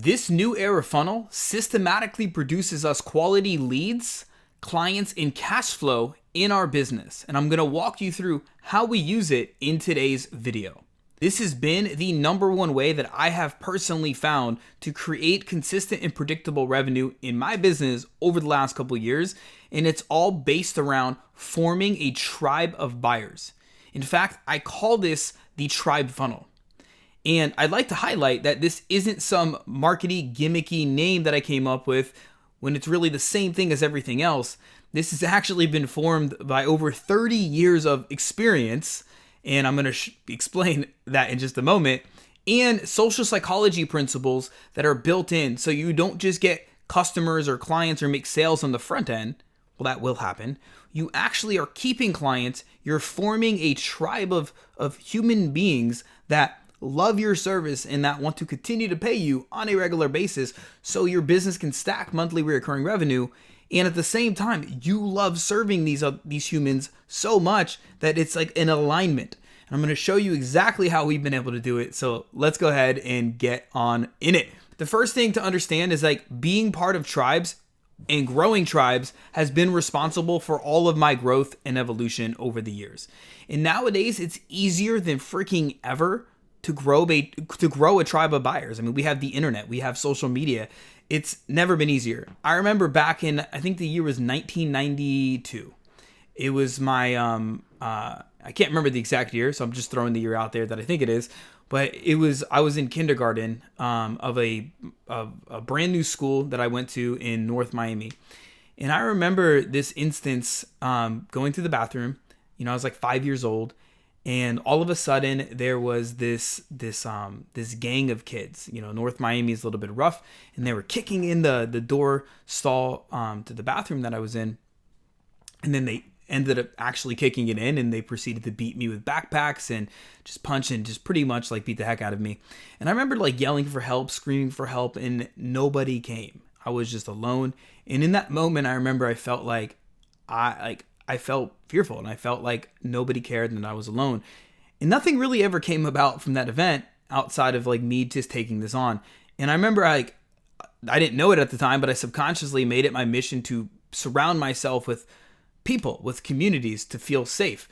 This new era funnel systematically produces us quality leads, clients, and cash flow in our business. And I'm going to walk you through how we use it in today's video. This has been the number one way that I have personally found to create consistent and predictable revenue in my business over the last couple of years. And it's all based around forming a tribe of buyers. In fact, I call this the tribe funnel. And I'd like to highlight that this isn't some markety, gimmicky name that I came up with when it's really the same thing as everything else. This has actually been formed by over 30 years of experience, and I'm going to explain that in just a moment, and social psychology principles that are built in so you don't just get customers or clients or make sales on the front end. Well, that will happen. You actually are keeping clients. You're forming a tribe of human beings that love your service and that want to continue to pay you on a regular basis so your business can stack monthly recurring revenue. And at the same time, you love serving these humans so much that it's like an alignment. And I'm going to show you exactly how we've been able to do it. So let's go ahead and get on in it. The first thing to understand is like being part of tribes and growing tribes has been responsible for all of my growth and evolution over the years. And nowadays, it's easier than freaking ever to grow a tribe of buyers. I mean, we have the internet, we have social media. It's never been easier. I remember back in, I think the year was 1992. It was my, I can't remember the exact year, so I'm just throwing the year out there that I think it is. But I was in kindergarten of a brand new school that I went to in North Miami. And I remember this instance going to the bathroom. I was like 5 years old. And all of a sudden, there was this gang of kids. North Miami is a little bit rough, and they were kicking in the door stall to the bathroom that I was in. And then they ended up actually kicking it in, and they proceeded to beat me with backpacks and just punch and just pretty much like beat the heck out of me. And I remember like yelling for help, screaming for help, and nobody came. I was just alone. And in that moment, I remember I felt like I felt fearful, and I felt like nobody cared and I was alone. And nothing really ever came about from that event outside of like me just taking this on. And I remember I didn't know it at the time, but I subconsciously made it my mission to surround myself with people, with communities, to feel safe.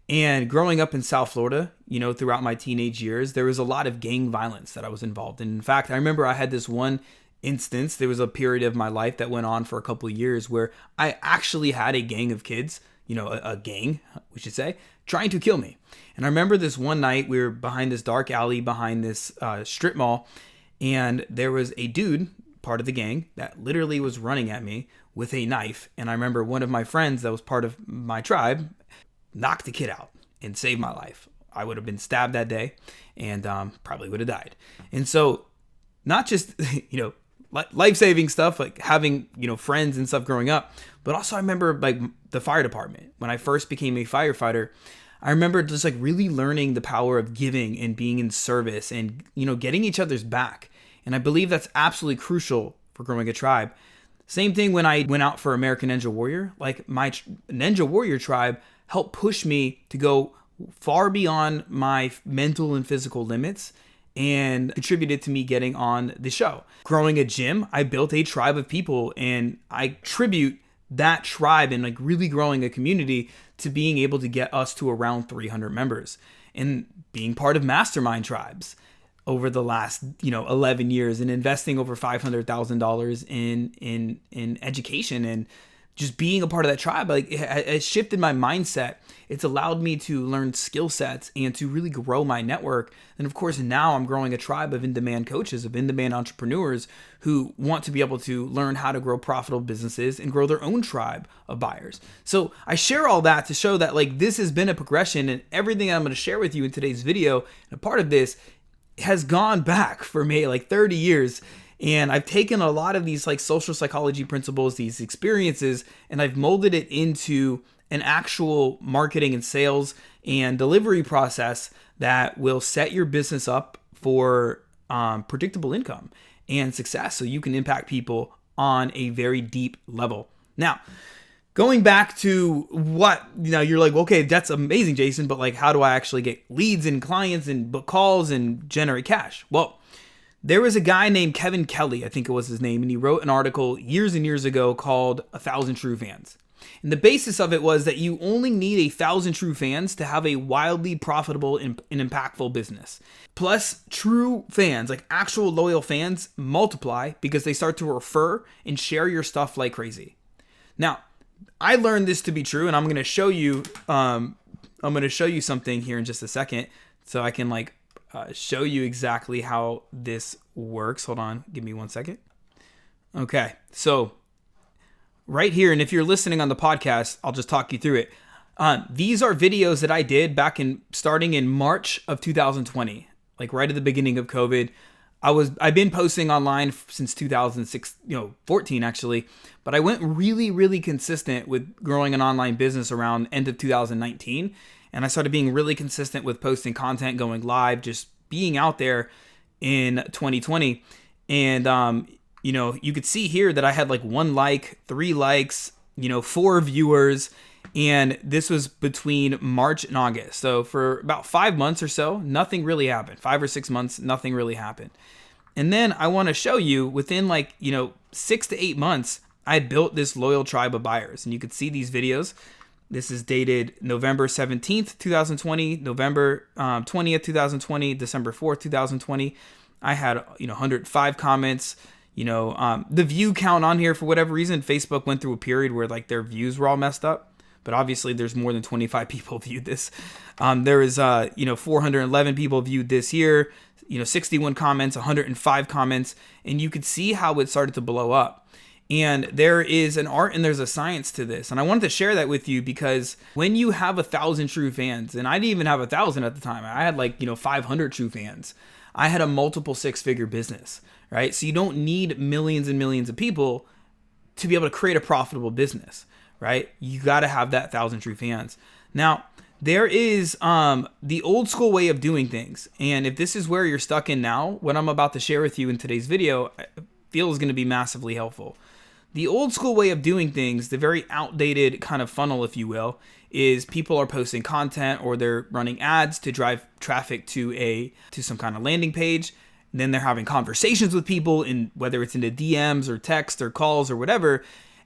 And growing up in South Florida, throughout my teenage years, there was a lot of gang violence that I was involved in. In fact, I remember I had this one instance. There was a period of my life that went on for a couple of years where I actually had a gang of kids, a gang, we should say, trying to kill me. And I remember this one night we were behind this dark alley behind this strip mall, and there was a dude, part of the gang, that literally was running at me with a knife. And I remember one of my friends that was part of my tribe knocked the kid out and saved my life. I would have been stabbed that day and probably would have died. And so not just, life-saving stuff, like having, friends and stuff growing up, but also I remember like the fire department. When I first became a firefighter, I remember just like really learning the power of giving and being in service and, getting each other's back. And I believe that's absolutely crucial for growing a tribe. Same thing when I went out for American Ninja Warrior, like my Ninja Warrior tribe helped push me to go far beyond my mental and physical limits and contributed to me getting on the show. Growing a gym, I built a tribe of people, and I attribute that tribe and like really growing a community to being able to get us to around 300 members. And being part of mastermind tribes over the last 11 years and investing over $500,000 in education and just being a part of that tribe, like it shifted my mindset. It's allowed me to learn skill sets and to really grow my network. And of course, now I'm growing a tribe of in-demand coaches, of in-demand entrepreneurs who want to be able to learn how to grow profitable businesses and grow their own tribe of buyers. So I share all that to show that like this has been a progression, and everything I'm going to share with you in today's video, and a part of this has gone back for me like 30 years. And I've taken a lot of these like social psychology principles, these experiences, and I've molded it into an actual marketing and sales and delivery process that will set your business up for predictable income and success so you can impact people on a very deep level. Now, going back to what, you're like, okay, that's amazing, Jason, but like, how do I actually get leads and clients and book calls and generate cash? Well, There was a guy named Kevin Kelly, I think it was his name, and he wrote an article years and years ago called 1,000 True Fans. And the basis of it was that you only need 1,000 true fans to have a wildly profitable and impactful business. Plus, true fans, like actual loyal fans, multiply because they start to refer and share your stuff like crazy. Now, I learned this to be true, and I'm going to show you. I'm going to show you something here in just a second, so I can show you exactly how this works. Hold on, give me 1 second. Okay, so right here, and if you're listening on the podcast, I'll just talk you through it. These are videos that I did starting in March of 2020, like right at the beginning of COVID. I've been posting online since 2014 actually, but I went really, really consistent with growing an online business around end of 2019. And I started being really consistent with posting content, going live, just being out there in 2020. And, you could see here that I had 1 like, 3 likes, 4 viewers. And this was between March and August. So for about 5 months or so, nothing really happened. 5 or 6 months, nothing really happened. And then I want to show you within 6 to 8 months, I had built this loyal tribe of buyers. And you could see these videos. This is dated November 17th, 2020, November 20th, 2020, December 4th, 2020. I had 105 comments. The view count on here, for whatever reason, Facebook went through a period where their views were all messed up. But obviously there's more than 25 people viewed this. There is 411 people viewed this here, 61 comments, 105 comments, and you could see how it started to blow up. And there is an art and there's a science to this. And I wanted to share that with you because when you have 1,000 true fans, and I didn't even have 1,000 at the time, I had 500 true fans. I had a multiple 6-figure business, right? So you don't need millions and millions of people to be able to create a profitable business, right? You got to have that 1,000 true fans. Now, there is the old school way of doing things. And if this is where you're stuck in now, what I'm about to share with you in today's video, I feel is going to be massively helpful. The old school way of doing things, the very outdated kind of funnel, if you will, is people are posting content or they're running ads to drive traffic to some kind of landing page. And then they're having conversations with people, in whether it's into DMs or text or calls or whatever.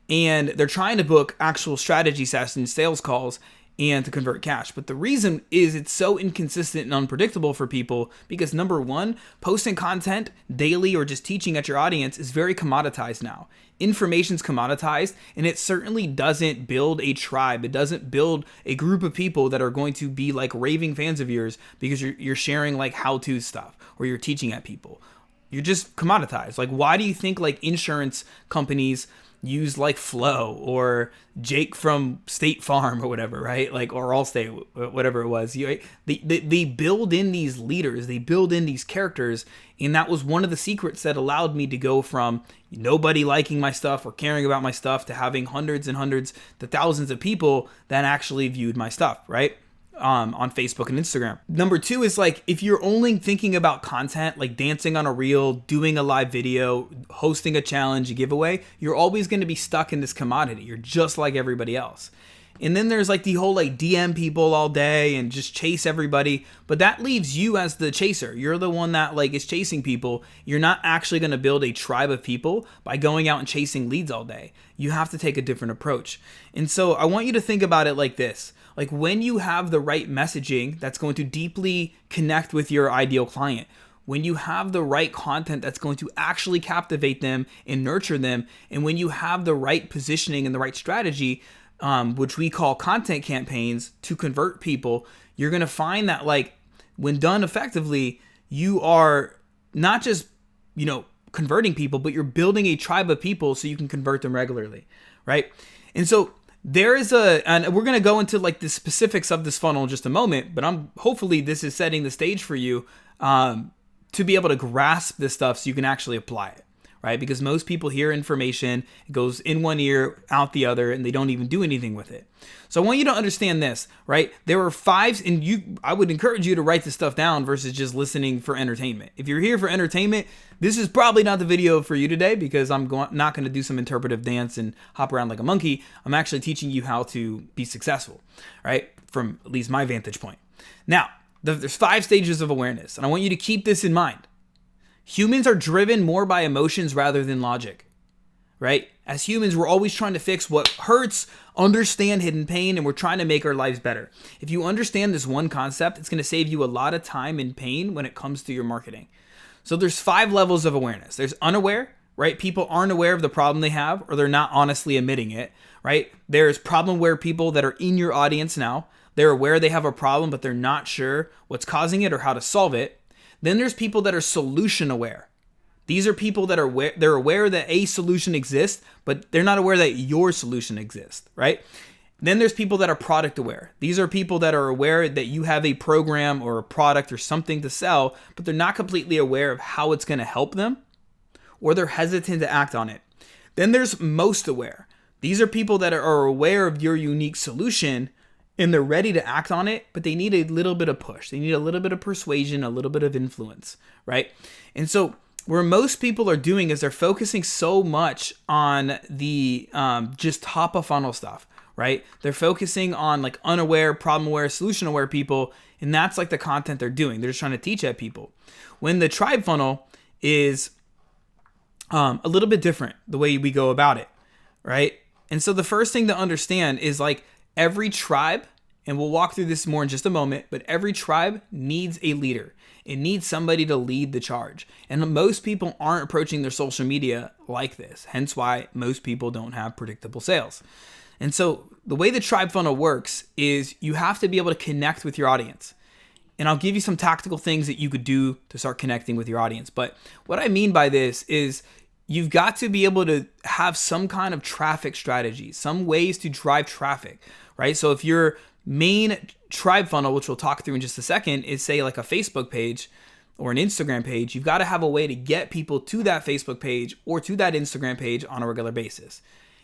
And they're trying to book actual strategy sessions, sales calls, and to convert cash. But the reason is it's so inconsistent and unpredictable for people because, number one, posting content daily or just teaching at your audience is very commoditized now. Information's commoditized, and it certainly doesn't build a tribe. It doesn't build a group of people that are going to be raving fans of yours because you're sharing how-to stuff or you're teaching at people. You're just commoditized. Why do you think insurance companies use Flow or Jake from State Farm or whatever, right? Or Allstate, whatever it was. They build in these leaders, they build in these characters, and that was one of the secrets that allowed me to go from nobody liking my stuff or caring about my stuff to having hundreds and hundreds to thousands of people that actually viewed my stuff, right? On Facebook and Instagram. Number two is if you're only thinking about content, dancing on a reel, doing a live video, hosting a challenge, a giveaway, you're always going to be stuck in this commodity. You're just like everybody else. And then there's the whole DM people all day and just chase everybody. But that leaves you as the chaser. You're the one that is chasing people. You're not actually going to build a tribe of people by going out and chasing leads all day. You have to take a different approach. And so I want you to think about it like this. When you have the right messaging that's going to deeply connect with your ideal client, when you have the right content that's going to actually captivate them and nurture them, and when you have the right positioning and the right strategy, which we call content campaigns to convert people, you're going to find that when done effectively, you are not just, converting people, but you're building a tribe of people so you can convert them regularly, right? And so there is and we're going to go into the specifics of this funnel in just a moment, but hopefully this is setting the stage for you to be able to grasp this stuff so you can actually apply it, right? Because most people hear information, it goes in one ear, out the other, and they don't even do anything with it. So I want you to understand this, right? There are 5, and I would encourage you to write this stuff down versus just listening for entertainment. If you're here for entertainment, this is probably not the video for you today because I'm not going to do some interpretive dance and hop around like a monkey. I'm actually teaching you how to be successful, right? From at least my vantage point. Now, there's 5 stages of awareness, and I want you to keep this in mind. Humans are driven more by emotions rather than logic, right? As humans, we're always trying to fix what hurts, understand hidden pain, and we're trying to make our lives better. If you understand this one concept, it's going to save you a lot of time and pain when it comes to your marketing. So there's 5 levels of awareness. There's unaware, right? People aren't aware of the problem they have, or they're not honestly admitting it, right? There's problem aware people that are in your audience now. They're aware they have a problem, but they're not sure what's causing it or how to solve it. Then there's people that are solution aware. These are people that are aware, they're aware that a solution exists, but they're not aware that your solution exists, right? Then there's people that are product aware. These are people that are aware that you have a program or a product or something to sell, but they're not completely aware of how it's going to help them, or they're hesitant to act on it. Then there's most aware. These are people that are aware of your unique solution and they're ready to act on it, but they need a little bit of push. They need a little bit of persuasion, a little bit of influence, right? And so where most people are doing is they're focusing so much on the just top of funnel stuff, right? They're focusing on like unaware, problem aware, solution aware people, and that's like the content they're doing. They're just trying to teach at people. When the tribe funnel is a little bit different, the way we go about it, right? And so the first thing to understand is like every tribe, and we'll walk through this more in just a moment, but every tribe needs a leader. It needs somebody to lead the charge. And most people aren't approaching their social media like this, hence why most people don't have predictable sales. And so the way the tribe funnel works is you have to be able to connect with your audience. And I'll give you some tactical things that you could do to start connecting with your audience. But what I mean by this is you've got to be able to have some kind of traffic strategy, some ways to drive traffic, right? So if your main tribe funnel, which we'll talk through in just a second, is say like a Facebook page or an Instagram page, you've got to have a way to get people to that Facebook page or to that Instagram page on a regular basis.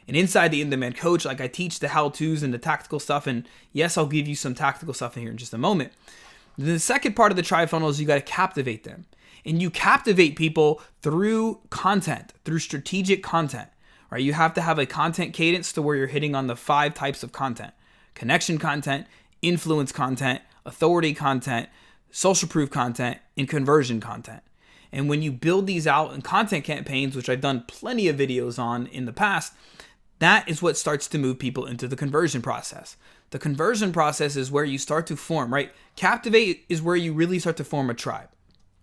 And inside the In-Demand Coach, like I teach the how-tos and the tactical stuff. And yes, I'll give you some tactical stuff in here in just a moment. The second part of the tribe funnel is you got to captivate them. And you captivate people through content, through strategic content, right? You have to have a content cadence to where you're hitting on the 5 types of content: connection content, influence content, authority content, social proof content, and conversion content. And when you build these out in content campaigns, which I've done plenty of videos on in the past, that is what starts to move people into the conversion process. The conversion process is where you start to form, right? Captivate is where you really start to form a tribe,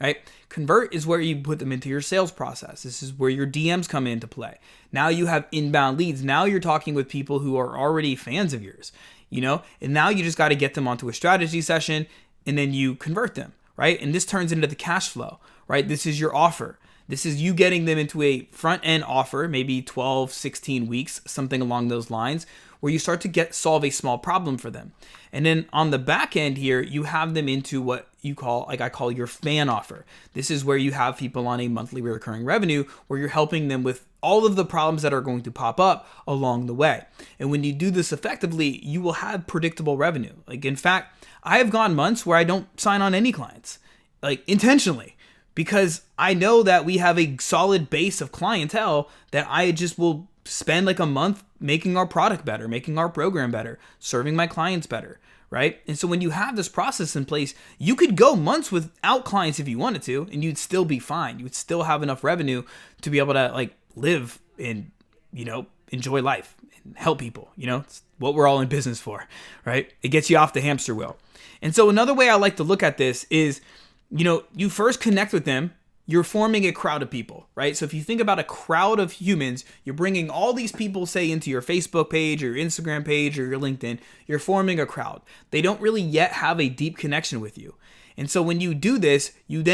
right? Convert is where you put them into your sales process. This is where your DMs come into play. Now you have inbound leads. Now you're talking with people who are already fans of yours, and now you just got to get them onto a strategy session and then you convert them, right? And this turns into the cash flow, right? This is your offer. This is you getting them into a front end offer, maybe 12, 16 weeks, something along those lines, where you start to solve a small problem for them. And then on the back end here, you have them into what you call, like I call your fan offer. This is where you have people on a monthly recurring revenue where you're helping them with all of the problems that are going to pop up along the way. And when you do this effectively, you will have predictable revenue. Like in fact, I have gone months where I don't sign on any clients, like intentionally, because I know that we have a solid base of clientele that I just will spend like a month making our product better, making our program better, serving my clients better, right? And so when you have this process in place, you could go months without clients if you wanted to, and you'd still be fine. You would still have enough revenue to be able to like live and, enjoy life and help people. It's what we're all in business for, right? It gets you off the hamster wheel. And so another way I like to look at this is, you first connect with them. You're forming a crowd of people, right? So if you think about a crowd of humans, you're bringing all these people, say, into your Facebook page or your Instagram page or your LinkedIn. You're forming a crowd. They don't really yet have a deep connection with you. And so when you do this, you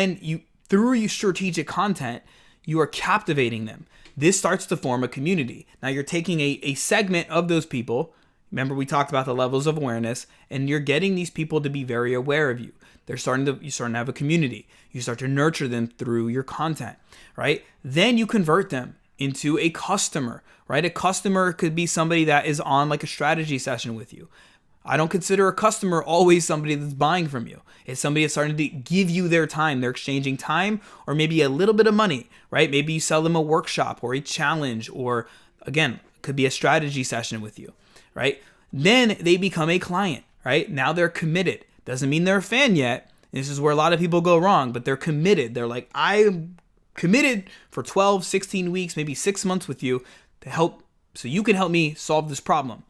through your strategic content, you are captivating them. This starts to form a community. Now you're taking a segment of those people. Remember, we talked about the levels of awareness, and you're getting these people to be very aware of you. You're starting to have a community. You start to nurture them through your content, right? Then you convert them into a customer, right? A customer could be somebody that is on like a strategy session with you. I don't consider a customer always somebody that's buying from you. It's somebody that's starting to give you their time. They're exchanging time or maybe a little bit of money, right? Maybe you sell them a workshop or a challenge, or again, could be a strategy session with you, right? Then they become a client, right? Now they're committed. Doesn't mean they're a fan yet. This is where a lot of people go wrong, but they're committed. They're like, I committed for 12, 16 weeks, maybe 6 months with you to help, so you can help me solve this problem.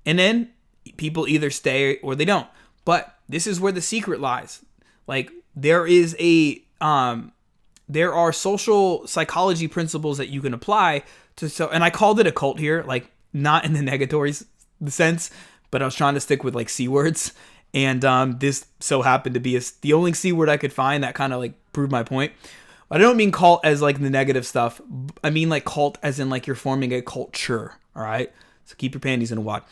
And then people either stay or they don't. But this is where the secret lies. Like there are social psychology principles that you can apply to, and I called it a cult here, like not in the negatory sense, but I was trying to stick with like C words. And this so happened to be the only C word I could find that kind of like proved my point. I don't mean cult as like the negative stuff. I mean like cult as in like you're forming a culture. All right. So keep your panties in a wad.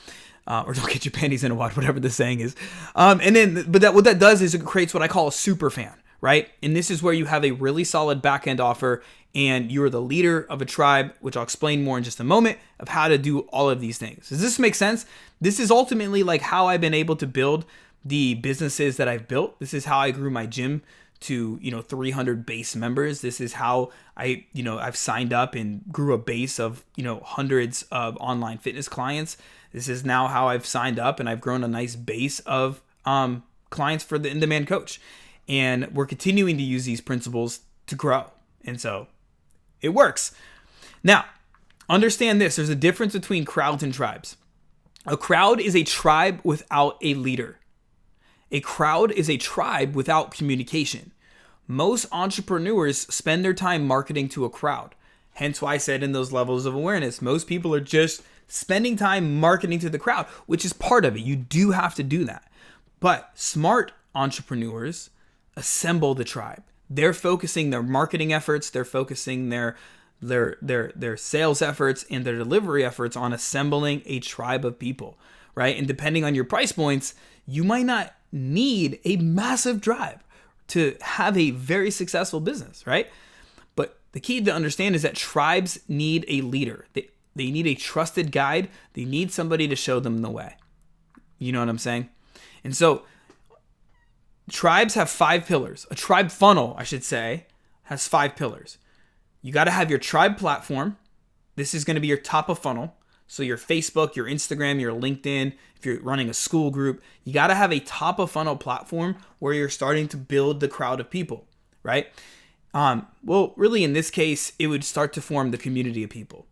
Or don't get your panties in a wad, whatever the saying is. And then, but what that does is it creates what I call a super fan, right? And this is where you have a really solid back-end offer and you're the leader of a tribe, which I'll explain more in just a moment, of how to do all of these things. Does this make sense? This is ultimately like how I've been able to build the businesses that I've built. This is how I grew my gym to 300 base members. This is how I've signed up and grew a base of hundreds of online fitness clients. This is now how I've signed up and I've grown a nice base of clients for the in-demand coach. And we're continuing to use these principles to grow. And so it works. Now, understand this. There's a difference between crowds and tribes. A crowd is a tribe without a leader. A crowd is a tribe without communication. Most entrepreneurs spend their time marketing to a crowd. Hence why I said in those levels of awareness, most people are just spending time marketing to the crowd, which is part of it. You do have to do that. But smart entrepreneurs assemble the tribe. They're focusing their marketing efforts, they're focusing their sales efforts and their delivery efforts on assembling a tribe of people, right? And depending on your price points, you might not need a massive tribe to have a very successful business, right? But the key to understand is that tribes need a leader. They need a trusted guide. They need somebody to show them the way. You know what I'm saying? And so tribes have 5 pillars. A tribe funnel, I should say, has 5 pillars. You got to have your tribe platform. This is going to be your top of funnel. So your Facebook, your Instagram, your LinkedIn, if you're running a school group, you got to have a top of funnel platform where you're starting to build the crowd of people, right? Well, really in this case, it would start to form the community of people.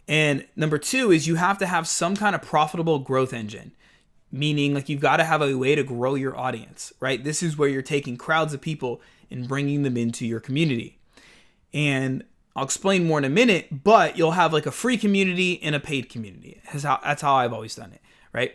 And number 2 is you have to have some kind of profitable growth engine, meaning like you've got to have a way to grow your audience, right? This is where you're taking crowds of people and bringing them into your community. And I'll explain more in a minute, but you'll have like a free community and a paid community. That's how I've always done it, right?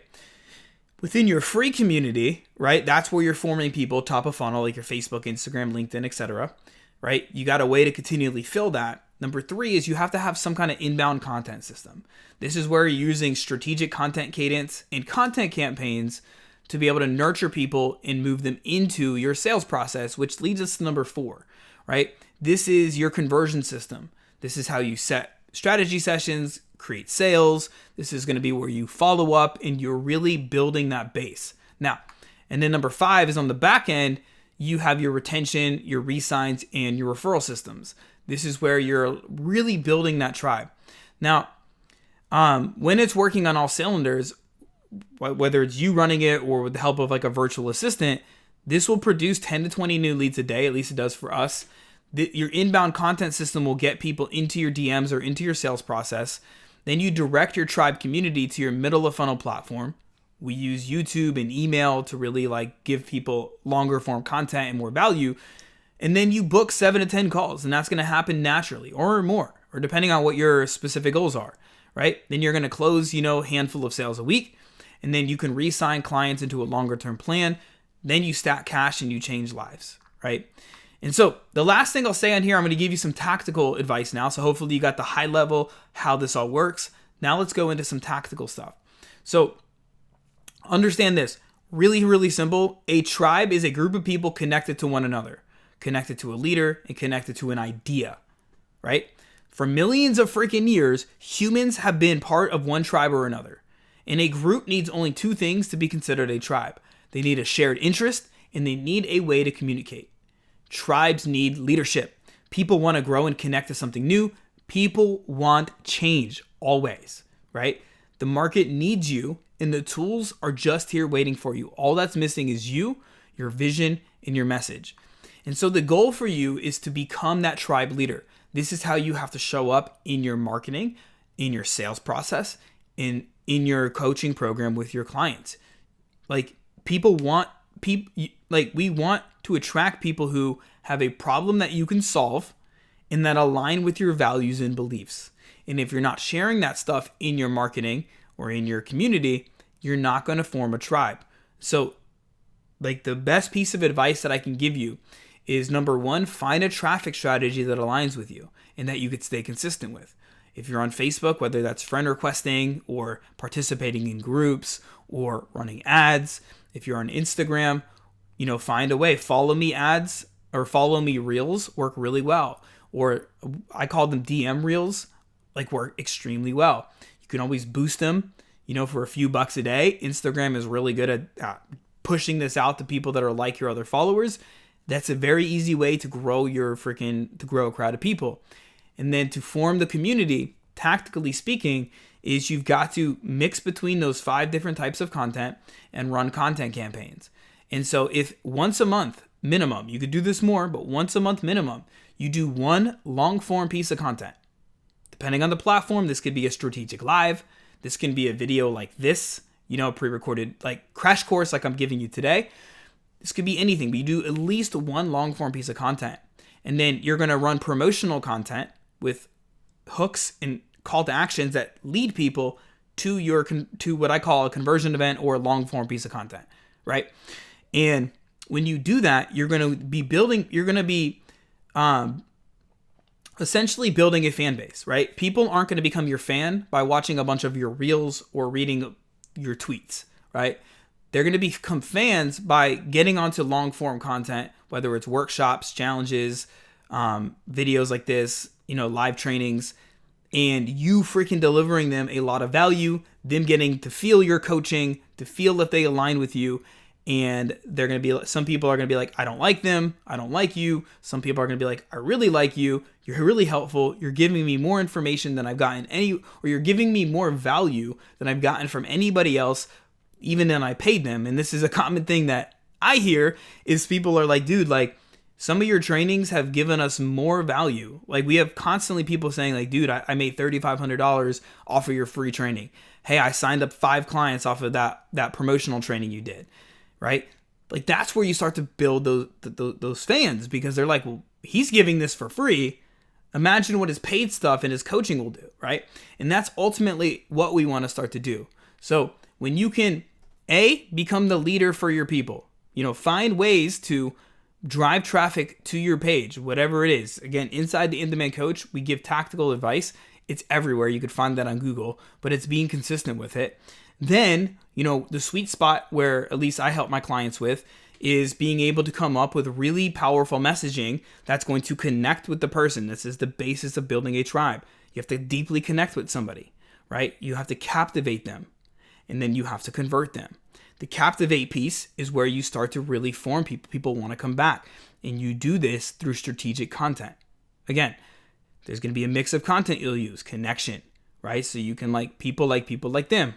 Within your free community, right, that's where you're forming people top of funnel, like your Facebook, Instagram, LinkedIn, etc., right? You got a way to continually fill that. Number 3 is you have to have some kind of inbound content system. This is where you're using strategic content cadence and content campaigns to be able to nurture people and move them into your sales process, which leads us to number 4, right? This is your conversion system. This is how you set strategy sessions, create sales. This is going to be where you follow up and you're really building that base. Now, and then number 5 is on the back end, you have your retention, your re-signs, and your referral systems. This is where you're really building that tribe. Now, when it's working on all cylinders, whether it's you running it or with the help of like a virtual assistant, this will produce 10 to 20 new leads a day. At least it does for us. Your inbound content system will get people into your DMs or into your sales process. Then you direct your tribe community to your middle of funnel platform. We use YouTube and email to really like give people longer form content and more value. And then you book 7 to 10 calls, and that's going to happen naturally or more, or depending on what your specific goals are, right? Then you're going to close, a handful of sales a week, and then you can re-sign clients into a longer term plan. Then you stack cash and you change lives, right? And so the last thing I'll say on here, I'm going to give you some tactical advice now. So hopefully you got the high level, how this all works. Now let's go into some tactical stuff. So understand this, really, really simple. A tribe is a group of people connected to one another, connected to a leader, and connected to an idea, right? For millions of freaking years, humans have been part of one tribe or another. And a group needs only 2 things to be considered a tribe. They need a shared interest, and they need a way to communicate. Tribes need leadership. People want to grow and connect to something new. People want change, always, right? The market needs you, and the tools are just here waiting for you. All that's missing is you, your vision, and your message. And so the goal for you is to become that tribe leader. This is how you have to show up in your marketing, in your sales process, in your coaching program with your clients. Like people want we want to attract people who have a problem that you can solve and that align with your values and beliefs. And if you're not sharing that stuff in your marketing or in your community, you're not going to form a tribe. So like the best piece of advice that I can give you is, number one, find a traffic strategy that aligns with you and that you could stay consistent with. If you're on Facebook, whether that's friend requesting or participating in groups or running ads, if you're on Instagram, find a way. Follow me ads or follow me reels work really well. Or I call them DM reels, work extremely well. You can always boost them, for a few bucks a day. Instagram is really good at pushing this out to people that are like your other followers. That's a very easy way to grow to grow a crowd of people. And then to form the community, tactically speaking, is you've got to mix between those 5 different types of content and run content campaigns. And so if once a month minimum, you could do this more, but once a month minimum, you do one long form piece of content. Depending on the platform, this could be a strategic live. This can be a video like this, pre-recorded crash course like I'm giving you today. This could be anything, but you do at least one long form piece of content. And then you're going to run promotional content with hooks and call to actions that lead people to what I call a conversion event or a long form piece of content, right? And when you do that, you're going to be essentially building a fan base, right? People aren't going to become your fan by watching a bunch of your reels or reading your tweets, right? They're going to become fans by getting onto long form content, whether it's workshops, challenges, videos like this, live trainings, and you freaking delivering them a lot of value, them getting to feel your coaching, to feel that they align with you. And they're going to be, some people are going to be like, I don't like them. I don't like you. Some people are going to be like, I really like you. You're really helpful. You're giving me more information than I've gotten or you're giving me more value than I've gotten from anybody else, even than I paid them. And this is a common thing that I hear is people are like, dude, some of your trainings have given us more value. We have constantly people saying dude, I made $3,500 off of your free training. Hey, I signed up 5 clients off of that promotional training you did. Right? That's where you start to build those fans, because they're like, well, he's giving this for free. Imagine what his paid stuff and his coaching will do, right? And that's ultimately what we want to start to do. So when you can, become the leader for your people, find ways to drive traffic to your page, whatever it is. Again, inside the In-Demand Coach, we give tactical advice. It's everywhere. You could find that on Google, but it's being consistent with it. Then, the sweet spot where at least I help my clients with is being able to come up with really powerful messaging that's going to connect with the person. This is the basis of building a tribe. You have to deeply connect with somebody, right? You have to captivate them, and then you have to convert them. The captivate piece is where you start to really form people. People want to come back, and you do this through strategic content. Again, there's going to be a mix of content you'll use. Connection, right? So you can like people like them.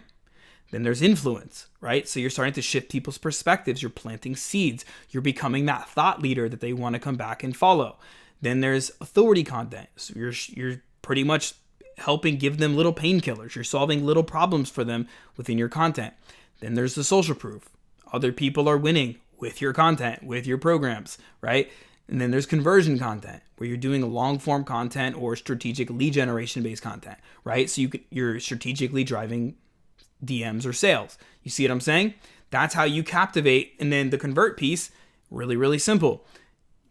Then there's influence, right? So you're starting to shift people's perspectives. You're planting seeds. You're becoming that thought leader that they want to come back and follow. Then there's authority content. So you're pretty much helping give them little painkillers. You're solving little problems for them within your content. Then there's the social proof. Other people are winning with your content, with your programs, right? And then there's conversion content, where you're doing long form content or strategic lead generation based content, right? So you're strategically driving DMs or sales. You see what I'm saying? That's how you captivate. And then the convert piece, really, really simple.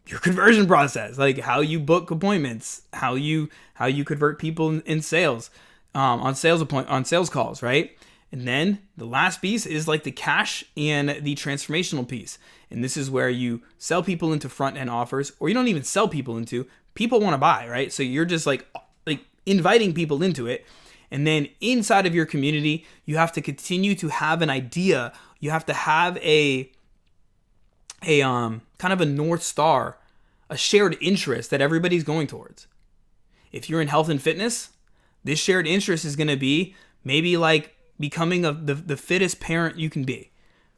Your conversion process, how you book appointments, how you convert people in sales, on sales calls, right? And then the last piece is the cash and the transformational piece. And this is where you sell people into front end offers, or you don't even sell people into, people want to buy, right? So you're just inviting people into it. And then inside of your community, you have to continue to have an idea. You have to have a kind of a North Star, a shared interest that everybody's going towards. If you're in health and fitness, this shared interest is going to be maybe becoming the fittest parent you can be,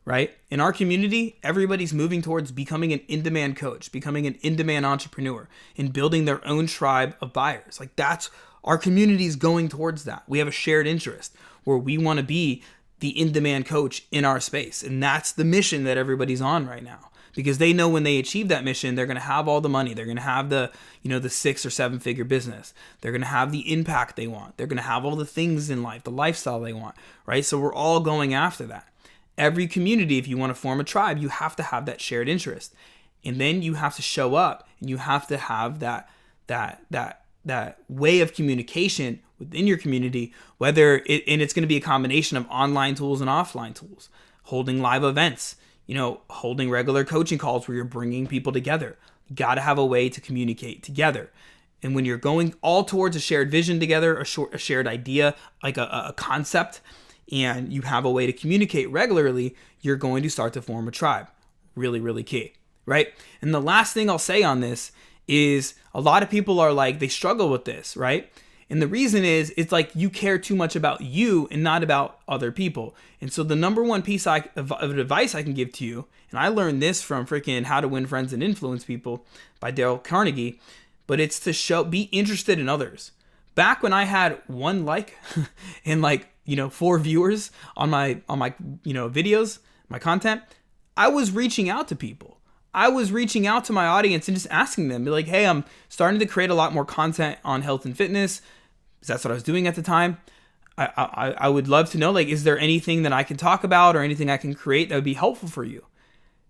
right? In our community, everybody's moving towards becoming an in-demand coach, becoming an in-demand entrepreneur, and building their own tribe of buyers. Like that's our community is going towards that. We have a shared interest where we want to be the in-demand coach in our space. And that's the mission that everybody's on right now. Because they know when they achieve that mission, they're going to have all the money. They're going to have the 6 or 7 figure business. They're going to have the impact they want. They're going to have all the things in life, the lifestyle they want, right? So we're all going after that. Every community, if you want to form a tribe, you have to have that shared interest. And then you have to show up and you have to have that way of communication within your community, and it's going to be a combination of online tools and offline tools, holding live events, holding regular coaching calls where you're bringing people together. You got to have a way to communicate together. And when you're going all towards a shared vision together, a shared idea, like a concept, and you have a way to communicate regularly, you're going to start to form a tribe. Really, really key, right? And the last thing I'll say on this is a lot of people are like, they struggle with this, right? And the reason is it's like you care too much about you and not about other people. And so the number one piece of advice I can give to you, and I learned this from freaking How to Win Friends and Influence People by Dale Carnegie, but it's to be interested in others. Back when I had 1 like and 4 viewers on my videos, my content, I was reaching out to people. I was reaching out to my audience and just asking them, be like, hey, I'm starting to create a lot more content on health and fitness. That's what I was doing at the time. I would love to know, is there anything that I can talk about or anything I can create that would be helpful for you?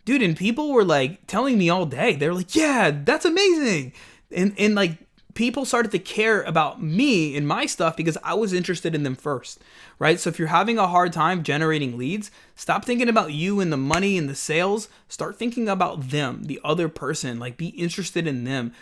Dude, and people were telling me all day. They were like, yeah, that's amazing. And people started to care about me and my stuff because I was interested in them first, right? So if you're having a hard time generating leads, stop thinking about you and the money and the sales. Start thinking about them, the other person. Be interested in them.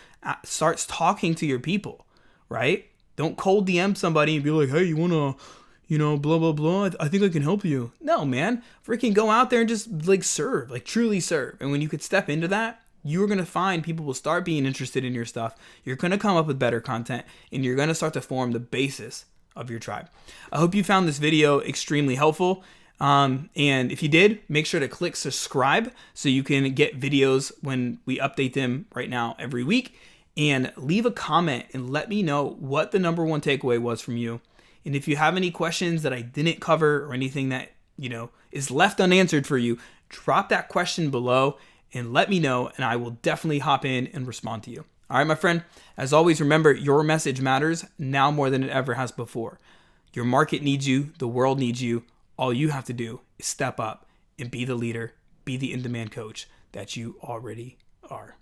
Start talking to your people, right? Don't cold DM somebody and be like, hey, you want to, blah, blah, blah. I think I can help you. No, man. Freaking go out there and just serve, truly serve. And when you could step into that, you're going to find people will start being interested in your stuff. You're going to come up with better content and you're going to start to form the basis of your tribe. I hope you found this video extremely helpful. And if you did, make sure to click subscribe so you can get videos when we update them right now every week. And leave a comment and let me know what the number one takeaway was from you. And if you have any questions that I didn't cover or anything that, is left unanswered for you, drop that question below and let me know, and I will definitely hop in and respond to you. All right, my friend, as always, remember your message matters now more than it ever has before. Your market needs you. The world needs you. All you have to do is step up and be the leader, be the in-demand coach that you already are.